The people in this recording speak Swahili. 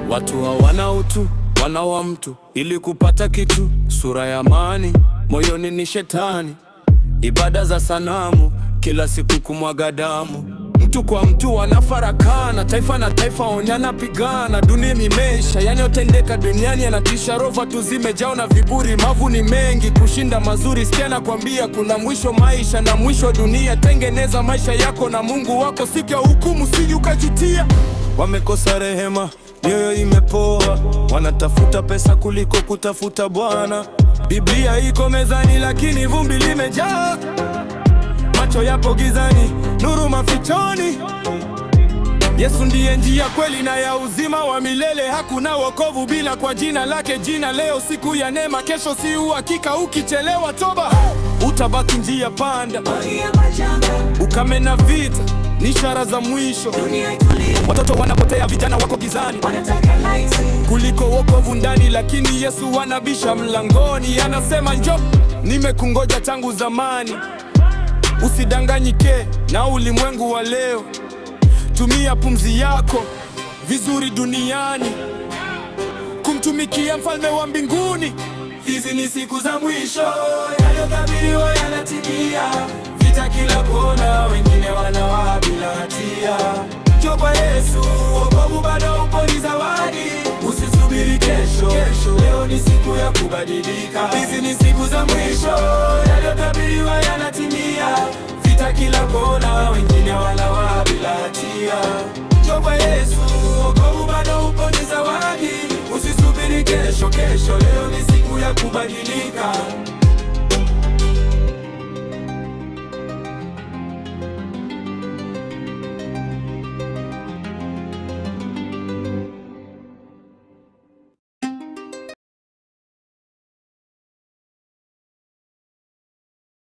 Watu hawana utu, wanaua mtu ili kupata kitu. Sura ya amani, moyoni ni shetani. Ibada za sanamu, kila siku kumwaga damu. Mtu kwa mtu wanafarakana, taifa na taifa onyana pigana. Dunia imesha, yanayotendeka duniani yanatisha. Roho tu zimejaa na viburi, mavu ni mengi kushinda mazuri. Sikia nakwambia, kuna mwisho maisha na mwisho dunia. Tengeneza maisha yako na Mungu wako, siku ya hukumu usije ukajutia. Wamekosa rehema, mioyo imepoa, wanatafuta pesa kuliko kutafuta Bwana. Biblia iko mezani lakini vumbi limejaa. Macho yapo gizani, nuru mafichoni. Yesu ndiye njia, kweli na ya uzima wa milele. Hakuna wokovu bila kwa jina lake. Jina leo siku ya neema, kesho si uhakika. Ukichelewa toba, utabaki njia panda. Ukame na vita ni ishara za mwisho. Watoto wanapotea, vijana wako gizani, kuliko wokovu ndani. Lakini Yesu anabisha mlangoni, anasema njoo, nimekungoja tangu zamani. Usidanganyike na ulimwengu wa leo. Tumia pumzi yako vizuri duniani, kumtumikia mfalme wa mbinguni. Hizi ni siku za mwisho, yaliyotabiriwa yanatimia. Vita kila kona, wengine wanawa bila hatia. Njoo kwa Yesu, wokovu bado upo, ni zawadi. Usisubiri kesho, leo ni siku ya kubadilika. Hizi ni siku za mwisho, yaliyotabiriwa yanatimia. Vita kila kona, wengine wanawa bila hatia. Njoo kwa Yesu, wokovu bado upo, ni zawadi. Usisubiri kesho, leo ni